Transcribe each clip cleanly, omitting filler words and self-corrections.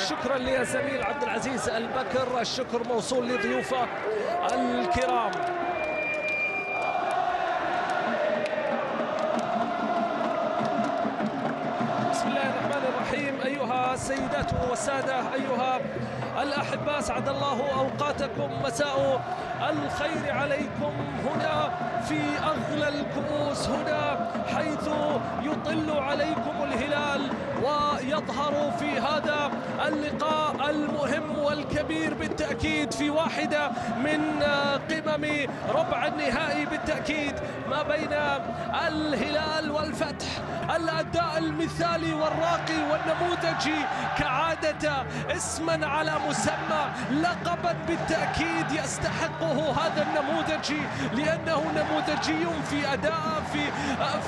شكرا لزميل عبد العزيز البكر، الشكر موصول لضيوفه الكرام. بسم الله الرحمن الرحيم. أيها السيدات والسادة، أيها الأحباء، سعد الله أوقاتكم، مساء الخير عليكم هنا في أغلى الكؤوس، هنا حيث يطل عليكم الهلال ويظهر في هذا اللقاء المهم والكبير بالتأكيد في واحدة من قمم ربع النهائي بالتأكيد ما بين الهلال والفتح. الأداء المثالي والراقي والنموذجي كعادة، اسما على مسمى، لقبا بالتأكيد يستحقه هذا النموذجي، لأنه نموذجي في أداء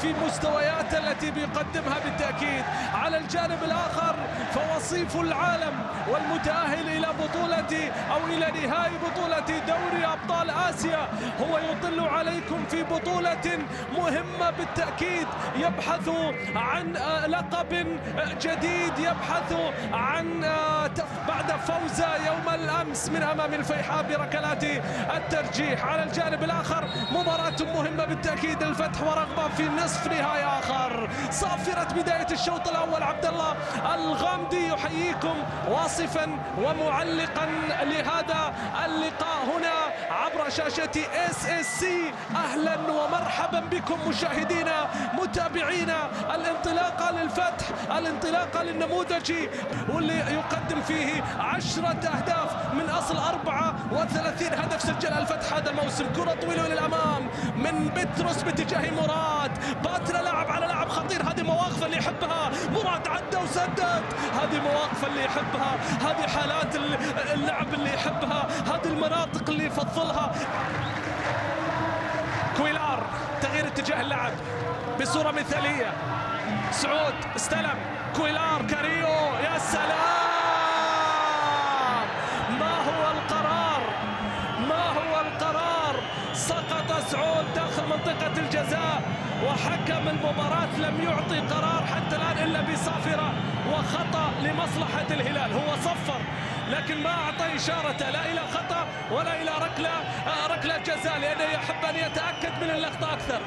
في مستويات التي بيقدمها بالتأكيد. على الجانب الآخر فوصيف العالم والمتأهل إلى بطولة أو إلى نهائي بطولة دوري أبطال آسيا هو يطل عليكم في بطولة مهمة بالتأكيد، يبحث عن لقب جديد، يبحث عن بعد فوز يوم الأمس من أمام الفيحاء بركلات الترجيح. على الجانب الآخر مباراة مهمة بالتأكيد، الفتح ورغبة في نصف نهائي آخر. صافرة بداية الشوط الأول عبد الله الغامدي يحييكم واصفا ومعلقا لهذا اللقاء هنا عبر شاشة SSC. أهلا ومرحبا بكم مشاهدينا متابعينا. الانطلاقة للفتح، الانطلاقة للنموذجي، واللي يقدم فيه 10 أهداف من أصل 34 هدف سجلها الفتح هذا الموسم. كرة طويلة إلى الأمام من بتروس باتجاه مراد، باترا لاعب على لاعب خطير. هذه مواقف اللي يحبها مراد، عدى وسدد. هذه مواقف اللي يحبها، هذه حالات اللعب اللي يحبها، هذه المناطق اللي يفضلها. كويلار تغيير اتجاه اللعب بصورة مثالية. سعود استلم، كويلار، كاريو، يا سلام! ما هو القرار؟ ما هو القرار؟ سقط سعود داخل منطقة الجزاء، وحكم المباراة لم يعطي قرار حتى الآن إلا بصافرة وخطأ لمصلحة الهلال. هو صفر لكن ما أعطى إشارة لا إلى خطأ ولا إلى ركلة جزاء، لأنه يحب أن يتأكد من اللقطة أكثر،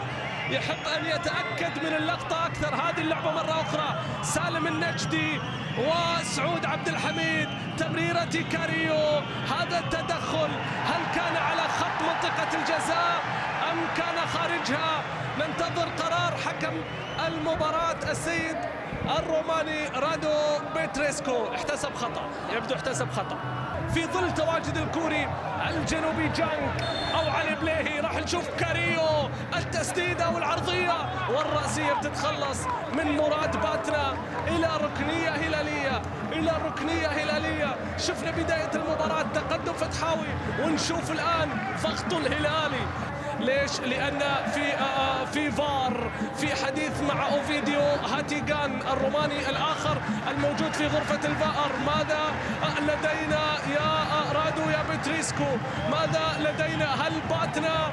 يحب أن يتأكد من اللقطة أكثر. هذه اللعبة مرة أخرى، سالم النجدي وسعود عبد الحميد، تمريرة كاريو. هذا التدخل هل كان على خط منطقة الجزاء أم كان خارجها؟ ننتظر قرار حكم المباراة السيد الروماني رادو بيتريسكو. احتسب خطأ، يبدو احتسب خطأ في ظل تواجد الكوري الجنوبي جانك أو علي بليهي. راح نشوف كاريو، التسديدة والعرضية والرأسية بتتخلص من مراد باتنا إلى ركنية هلالية، إلى ركنية هلالية. شفنا بداية المباراة تقدم فتحاوي، ونشوف الآن ضغط الهلالي. ليش؟ لأن في فار، في حديث مع أوفيديو هاتيغان الروماني الآخر الموجود في غرفة الفار. ماذا لدينا يا رادو يا بتريسكو؟ ماذا لدينا؟ هل باتنا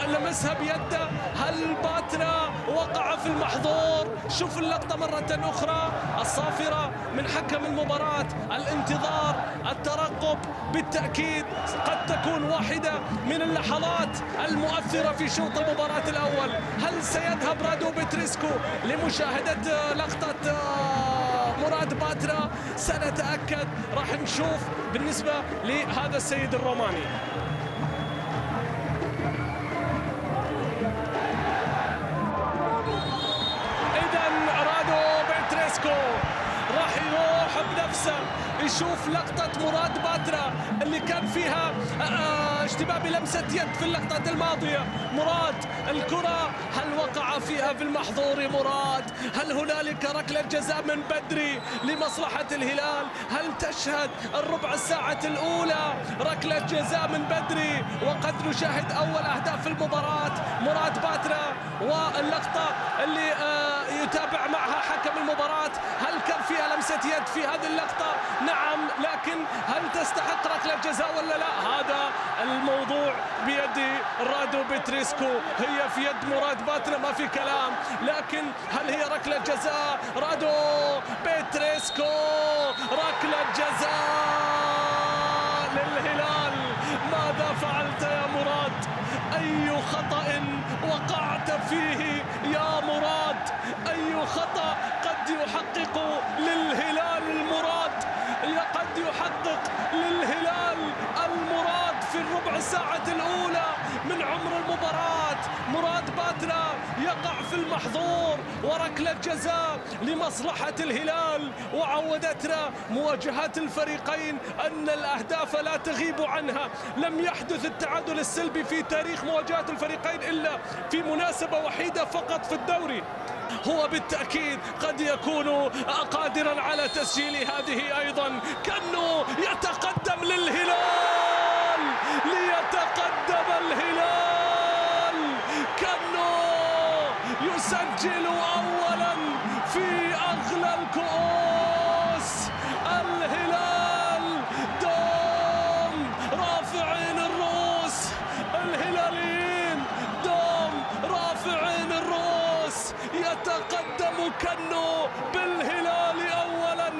لمسها بيده؟ هل باتنا وقع في المحظور؟ شوف اللقطة مرة أخرى، الصافرة من حكم المباراة، الانتظار، الترقب بالتأكيد قد تكون واحدة من اللحظات المؤثرة في شوط المباراة الأول. هل سيذهب رادو بتريسكو لمشاهدة لقطة مراد باترا؟ سنتأكد، راح نشوف بالنسبة لهذا السيد الروماني. إذن رادو بتريسكو راح يروح بنفسه يشوف لقطة مراد باترا اللي كان فيها اشتباه بلمسة يد في اللقطة الماضية. مراد الكرة هل وقع فيها في المحظور مراد؟ هل هنالك ركلة جزاء من بدري لمصلحة الهلال؟ هل تشهد الربع ساعة الأولى ركلة جزاء من بدري؟ وقد نشاهد أول أهداف المباراة. مراد باترا واللقطة اللي يتابع معها حكم المباراة، هل كان فيها لمسة يد في هذه اللقطة؟ نعم، لكن هل تستحق ركلة جزاء ولا لا؟ هذا الموضوع بيد رادو بتريسكو، هي في يد مراد باترا ما في كلام، لكن هل هي ركلة جزاء؟ رادو بتريسكو ركلة جزاء للهلال. ماذا فعلت يا مراد؟ أي خطأ وقعت فيه يا مراد؟ أي خطأ قد يحقق للهلال المراد؟ قد يحقق للهلال المراد في الربع ساعة الأولى من عمر المباراة. مراد باتنا يقع في المحظور وركلة جزاء لمصلحة الهلال. وعودتنا مواجهات الفريقين أن الأهداف لا تغيب عنها. لم يحدث التعادل السلبي في تاريخ مواجهات الفريقين إلا في مناسبة وحيدة فقط في الدوري. هو بالتأكيد قد يكون قادرا على تسجيل هذه أيضا. كأنه يتقدم للهلال، ليتقدم الهلال، كأنه يسجل أولا في أغلى الكؤوس. الهلال دوم رافعين الرؤوس، الهلاليين دوم رافعين الرؤوس. يتقدم كنو بالهلال أولا،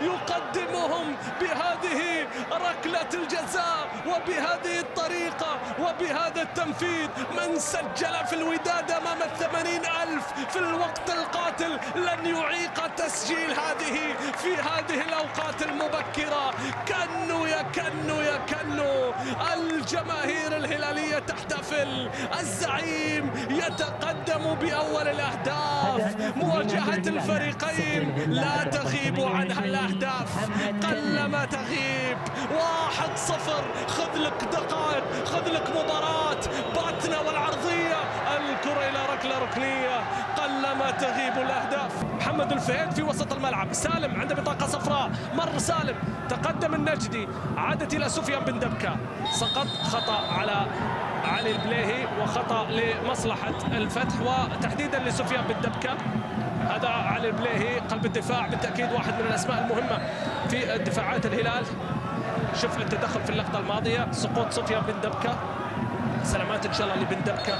يقدمهم بهذه ركلة الجزاء وبهذه الطريقة وبهذا التنفيذ. من سجل في الوداد أمام 80,000 في الوقت القاتل لن يعيق تسجيل هذه في هذه الأوقات المبكرة. كنو يا كنو يا كنو، الجماهير الهلالية تحتفل، الزعيم يتقدم بأول الأهداف. مواجهة الفريقين لا تغيب عنها الأهداف، قلما تغيب. 1-0. خذ لك دقائق، خذ لك مباراة باتنا والعرضية، الكرة إلى ركلة ركنية، قلما تغيب الأهداف. محمد الفهيد في وسط الملعب، سالم عنده بطاقة صفراء، مر سالم، تقدم النجدي، عادت إلى سفيان بن دبكة، سقط. خطأ على علي البليهي وخطأ لمصلحة الفتح وتحديدا لسفيان بن دبكة. هذا علي البليهي قلب الدفاع، بالتأكيد واحد من الأسماء المهمة في دفاعات الهلال. شوف التدخل في اللقطة الماضية، سقوط سفيان بن دبكة. سلامات إن شاء الله لبن دبكة.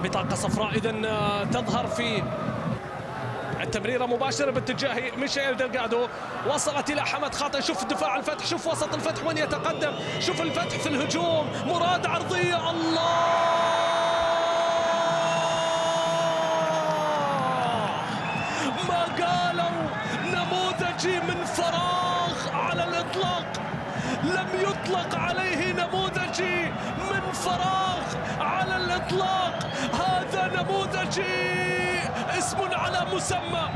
بطاقة صفراء إذن تظهر في التمريرة مباشرة باتجاه ميشيل دلغادو، وصلت إلى حمد خاطئ. شوف دفاع الفتح، شوف وسط الفتح وين يتقدم، شوف الفتح في الهجوم. مراد عرضية، الله، ما قالوا نموذجي من فراغ على الإطلاق. لم يطلق عليه نموذجي من فراغ على الإطلاق. هذا نموذجي اسم على مسمى،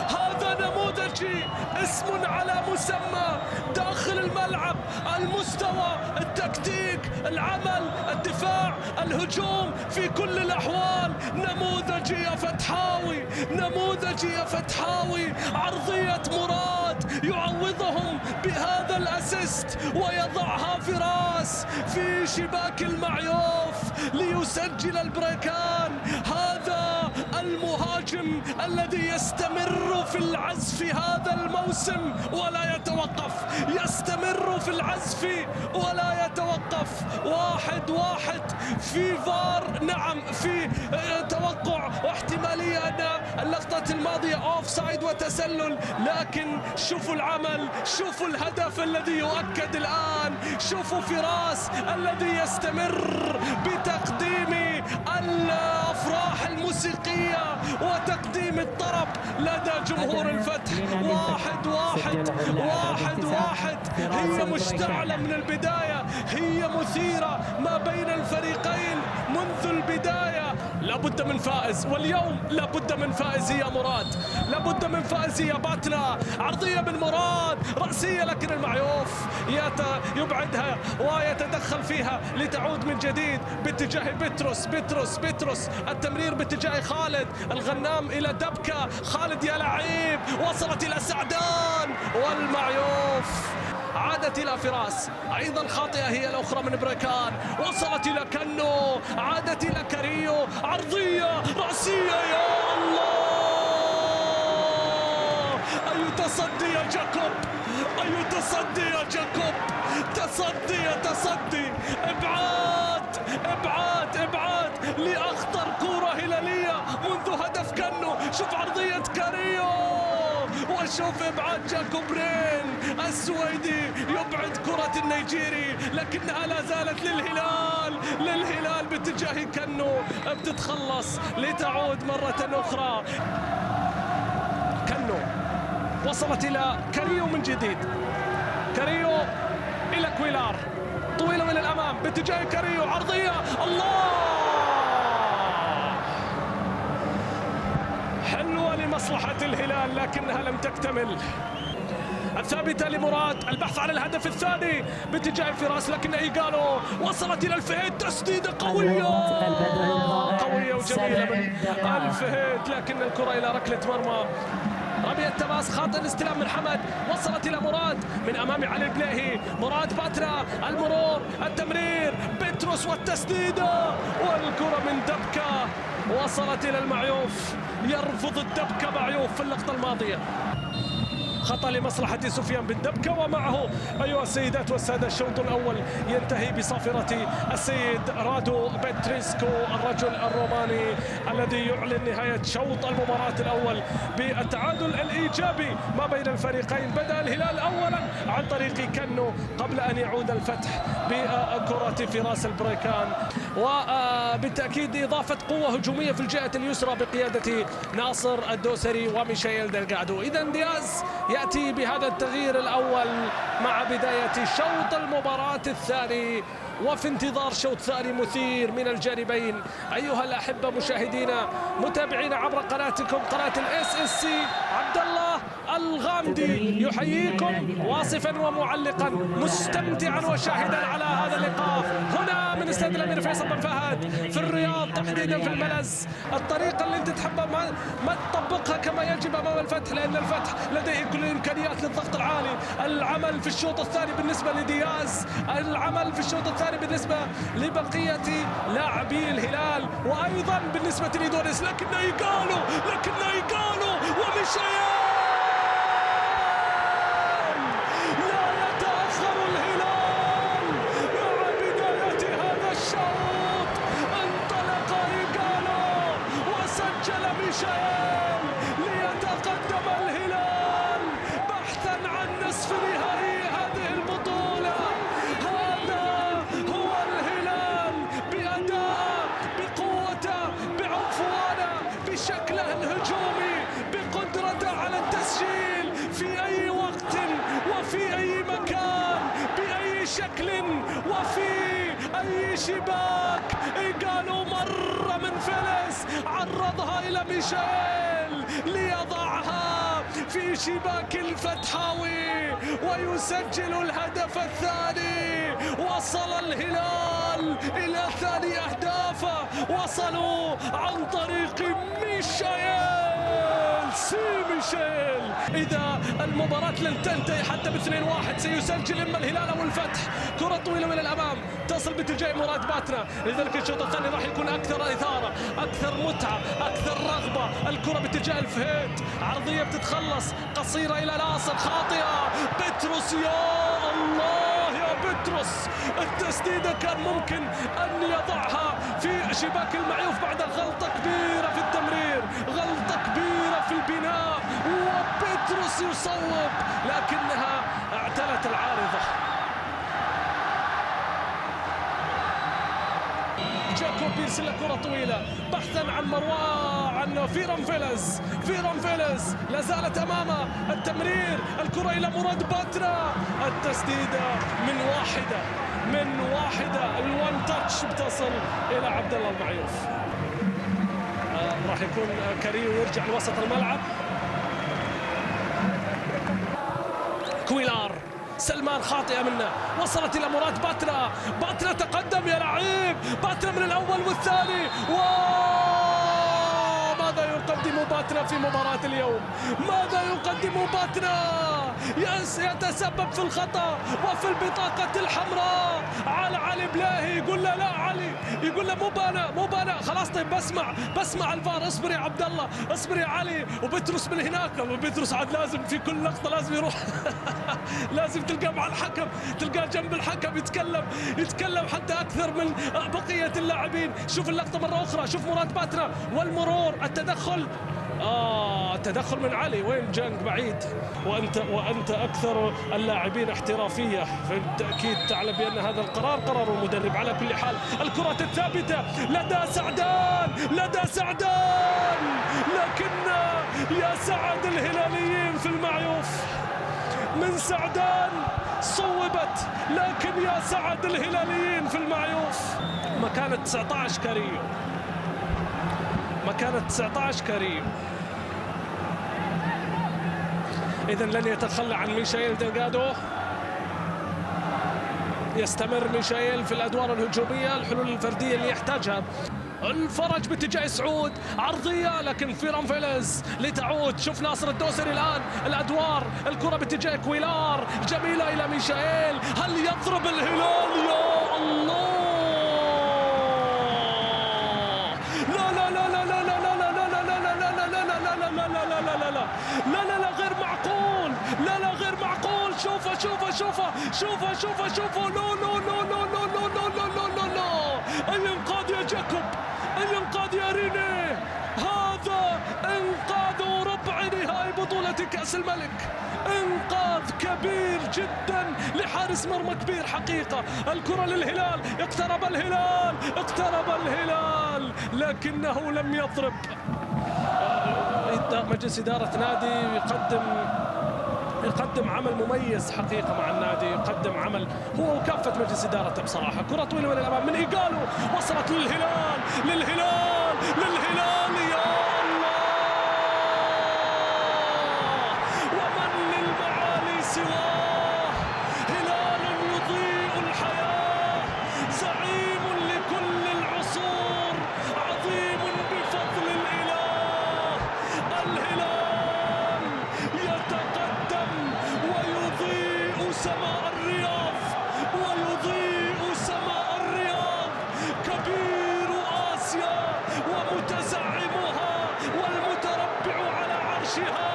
هذا نموذجي اسم على مسمى. داخل الملعب، المستوى، التكتيك، العمل، الدفاع، الهجوم، في كل الأحوال نموذجي يا فتحاوي، نموذجي يا فتحاوي. عرضية مراد يعوضهم بهذا الأسيست ويضعها في راس في شباك المعيوف ليسجل البريكان. هذا المهاجم الذي يستمر في العزف هذا الموسم ولا يتوقف، يستمر في العزف ولا يتوقف. 1-1 في فار، نعم، في توقع واحتمالية أن اللقطة الماضية أوف سايد وتسلل، لكن شوفوا العمل، شوفوا الهدف الذي يؤكد الآن، شوفوا فراس الذي يستمر بتقديم الأفراح الموسيقية وتقديم الطرب لدى جمهور الفتح. 1-1. هي مشتعلة من البداية، هي مثيرة ما بين الفريقين منذ البداية. لابد من فائز، واليوم لابد من فائز يا مراد، لابد من فائز يا باتنا. عرضية من مراد رأسية، لكن المعيوف يبعدها ويتدخل فيها لتعود من جديد باتجاه بطرس. التمرير باتجاه خالد الغنام إلى دبكة. خالد يا لعيب، وصلت إلى سعدان والمعيوف عادت إلى فراس. أيضا خاطئة هي الأخرى من بريكان، وصلت إلى كنو، عادت إلى كاريو. عرضية رأسية، يا الله، أي تصدي يا جاكوب، أي تصدي يا جاكوب، تصدي، ابعاد ابعاد لاخطر كرة هلالية منذ هدف كانو. شوف عرضية كاريو وشوف ابعاد جاكوبرين السويدي يبعد كرة النيجيري، لكنها لا زالت للهلال باتجاه كانو، بتتخلص لتعود مرة اخرى. كانو وصلت الى كاريو من جديد، كاريو الى كويلار، طويلة من الامام باتجاه كاريو، عرضية الله حلوة لمصلحة الهلال لكنها لم تكتمل. الثابتة لمراد، البحث عن الهدف الثاني باتجاه فراس، لكن إيجالو وصلت إلى الفهد، تسديدة قوية وجميلة من الفهد، لكن الكرة إلى ركلة مرمى. رمي التماس، خاطئ الاستلام من حمد، وصلت إلى مراد من أمام علي البليهي، مراد باترا، المرور، التمرير، بطرس والتسديدة، والكرة من دبكة وصلت إلى المعيوف. يرفض الدبكة معيوف في اللقطة الماضية. خطأ لمصلحة سفيان بن دبكة، ومعه أيها السيدات والسادة الشوط الأول ينتهي بصافرة السيد رادو بيتريسكو الرجل الروماني الذي يعلن نهاية شوط المباراة الأول بالتعادل الإيجابي ما بين الفريقين. بدأ الهلال أولا عن طريق كانو قبل أن يعود الفتح بكرة فراس البريكان، وبالتأكيد إضافة قوة هجومية في الجهة اليسرى بقيادة ناصر الدوسري وميشيل دلغادو. إذا دياز يأتي بهذا التغيير الأول مع بداية شوط المباراة الثاني، وفي انتظار شوط ثاني مثير من الجانبين. أيها الأحبة مشاهدينا متابعينا عبر قناتكم قناة الSSC، عبد الله الغامدي يحييكم واصفا ومعلقا مستمتعا وشاهدا على هذا اللقاء هنا من استاد الأمير فيصل بن فهد في الرياض، تحديدا في الملز. الطريقة اللي انت تحبها ما تطبقها كما يجب امام الفتح، لان الفتح لديه كل الامكانيات للضغط العالي. العمل في الشوط الثاني بالنسبة لدياز، العمل في الشوط الثاني بالنسبة لبقية لاعبي الهلال، وايضا بالنسبة لدوريس، لكن ايجالو وميشيل ليتقدم الهلال بحثا عن نصف نهائي هذه البطولة. هذا هو الهلال بأداء، بقوته، بعنفوانه، بشكله الهجومي، بقدرته على التسجيل في أي وقت وفي أي مكان بأي شكل وفي أي شباك. إيجالو مرة من فلس عرضها إلى ميشيل ليضعها في شباك الفتحاوي ويسجل الهدف الثاني. وصل الهلال إلى ثاني أهدافه، وصلوا عن طريق ميشيل. إذا المباراة لن تنتهي حتى ب2-1 سيسجل إما الهلال أو الفتح. كرة طويلة من الأمام تصل باتجاه مراد باترا، لذلك الشوط الثاني راح يكون أكثر إثارة، أكثر متعة، أكثر رغبة. الكرة باتجاه الفهد، عرضية بتتخلص قصيرة إلى ناصر، خاطئة. بطرس، يا الله يا بطرس، التسديدة كان ممكن أن يضعها في شباك المعيوف بعد غلطة كبيرة في التمرير، غلطة كبيرة في البناء، وبطرس يصوب لكنها اعتلت العارضة. جاكوب بيرسل كرة طويلة بحثا عن عن فيران فيلز لا زالت امامه، التمرير، الكرة الى مراد باترا، التسديدة من واحدة الوان تاتش بتصل الى عبد الله المعيوف. راح يكون كاريو يرجع لوسط الملعب. كويلار، سلمان خاطئة منه، وصلت إلى مراد باترا تقدم يا لعيب، باترا من الأول والثاني. ماذا يقدم باترا في مباراة اليوم؟ ماذا يقدم باترا؟ يتسبب في الخطأ وفي البطاقة الحمراء على علي بلاهي. يقول له لا علي، يقول له مو بانا خلاص. طيب بسمع الفار. اصبر يا عبد الله، اصبر يا علي. وبترس من هناك، وبترس عاد لازم في كل لقطة لازم يروح لازم تلقاه مع الحكم، تلقاه جنب الحكم يتكلم حتى أكثر من بقية اللاعبين. شوف اللقطة مرة أخرى، شوف مراد باترا والمرور، التدخل التدخل من علي. وين جانج بعيد؟ وأنت أكثر اللاعبين احترافية، بالتأكيد تعلم بأن هذا القرار قرار المدرب. على كل حال الكرة الثابتة لدى سعدان، لكن يا سعد الهلاليين في المعيوف من سعدان صوبت، لكن يا سعد الهلاليين في المعيوف. مكانة 19 كاريو، مكانة 19 كاريو. إذن لن يتخلى عن ميشائيل دلغادو. يستمر ميشائيل في الأدوار الهجومية، الحلول الفردية اللي يحتاجها. الفرج باتجاه سعود، عرضية لكن فيران فيلز لتعود. شوف ناصر الدوسري الآن الأدوار، الكرة باتجاه كويلار جميلة إلى ميشائيل. هل يضرب الهلال؟ يا الله، لا لا لا لا لا لا لا لا لا لا لا غير معقول، لا غير معقول. شوفه لا لا لا لا لا لا لا لا لا لا. الانقاذ يا جاكوب، الانقاذ يا ريني، هذا انقاذ ربع نهائي بطولة كأس الملك. انقاذ كبير جدا لحارس مرمى كبير حقيقة. الكرة للهلال، اقترب الهلال لكنه لم يضرب. مجلس إدارة نادي يقدم عمل مميز حقيقة مع النادي، يقدم عمل هو وكافة مجلس إدارته بصراحة. كرة طويلة من الأمام من إيجالو، وصلت للهلال يا الله. ومن للمعالي سواه، هلال يضيء الحياة، زعيم لكل العصور، عظيم بفضل الإله. الهلال يتقدم ويضيء سماء الرياض، كبير آسيا ومتزعمها والمتربع على عرشها،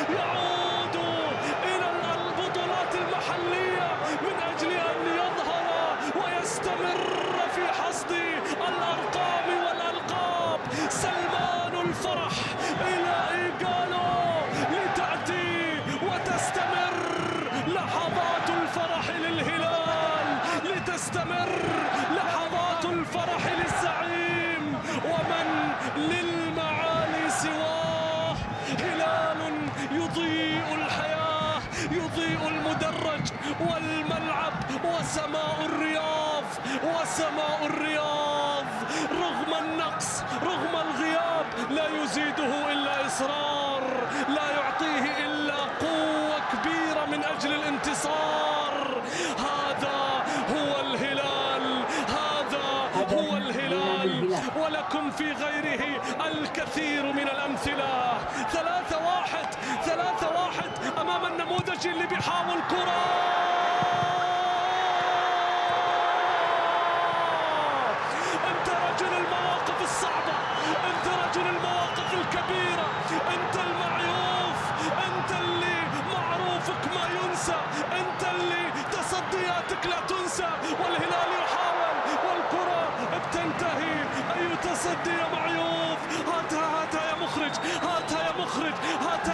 يعود إلى البطولات المحلية من أجل أن يظهر ويستمر في حصد الأرقام والألقاب. سلمان الفرح إلى إيجالو لتأتي وتستمر لحظات الفرح للهلال، لتستمر لحظات الفرح للزعيم. ومن للمعالي سواه، هلال يضيء الحياة، يضيء المدرج والملعب وسماء الرياض. رغم النقص، رغم الغياب، لا يزيده إلا إصرار، لا يعطيه إلا قوة كبيرة من أجل الانتصار. هذا هو الهلال، ولكم في غيره الكثير من الأمثلة. 3-1 أمام النموذج اللي بيحاول كرة. أنت رجل المواقف الصعبة، أنت رجل المواقف الكبيرة، أنت المعيوف، أنت اللي معروفك ما ينسى، أنت اللي تصدياتك لا تنسى. والهلال يحاول والكرة بتنتهي. أي تصدي يا معيوف، هاتها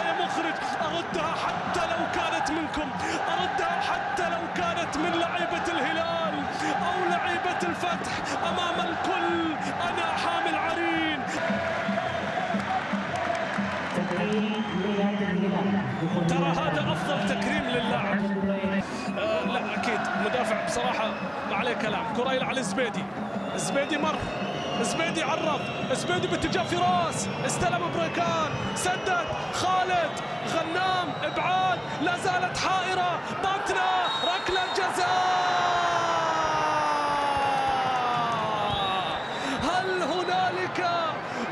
يا مخرج، أردها حتى لو كانت منكم، أردها حتى لو كانت من لعيبة الهلال أو لعيبة الفتح. أمام الكل أنا حامل عرين. ترى هذا أفضل تكريم للاعب. لا أكيد مدافع بصراحة ما عليه كلام. كرة إلى علي الزبيدي مر، الزبيدي عرض، الزبيدي باتجاه فراس، استلم بريكان، سدد خالد غنام، ابعاد، لا زالت حائرة، باتنا، ركلة جزاء. هل هنالك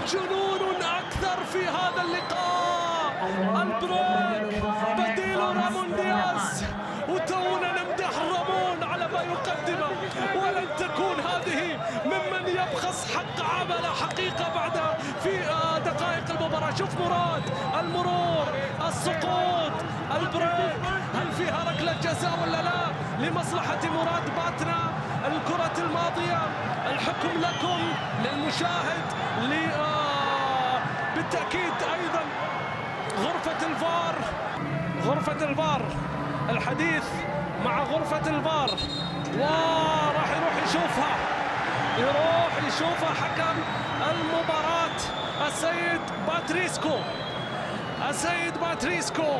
جنون أكثر في هذا اللقاء؟ البريك بديل رامون دياز، وتونا نمدح رامون على ما يقدمه، ولن تكون هذه ممن يبخس حق عمله حقيقة بعد في دقائق المباراة. شوف مراد، المرور، السقوط، البريك، هل فيها ركلة جزاء ولا لا لمصلحة مراد باتنا؟ الكرة الماضية، الحكم لكم للمشاهد، بالتأكيد أيضا غرفة الفار، الحديث مع غرفة الفار، وراح يروح يشوفها حكم المباراة السيد باتريسكو.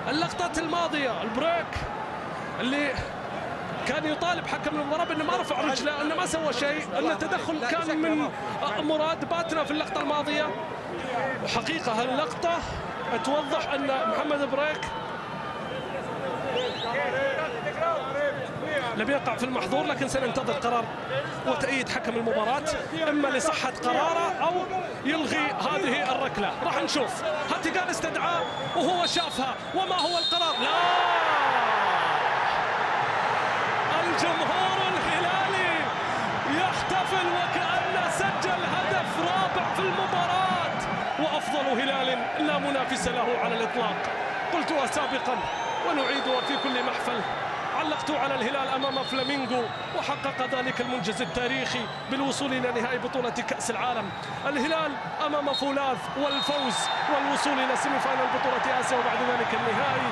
اللقطة الماضية البريك اللي كان يطالب حكم المباراة بأنه ما رفع رجله، أنه ما سوى شيء، أن التدخل كان من مراد باتنا في اللقطة الماضية. وحقيقة اللقطة توضح أن محمد بريك لم يقع في المحظور، لكن سننتظر قرار وتأييد حكم المباراة، إما لصحة قراره أو يلغي هذه الركلة. راح نشوف. هاتيغان استدعاه وهو شافها، وما هو القرار؟ لا، الجمهور الهلالي يحتفل وكأنه سجل هدف رابع في المباراة، وأفضل هلال لا منافس له على الإطلاق. قلتها سابقا ونعيدها في كل محفل، علقت على الهلال أمام فلامينغو وحقق ذلك المنجز التاريخي بالوصول إلى نهائي بطولة كأس العالم. الهلال أمام فولاذ والفوز والوصول إلى سيمي فاينل بطولة آسيا وبعد ذلك النهائي.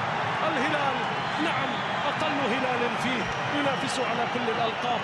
الهلال نعم أقل هلال فيه ينافس على كل الألقاب.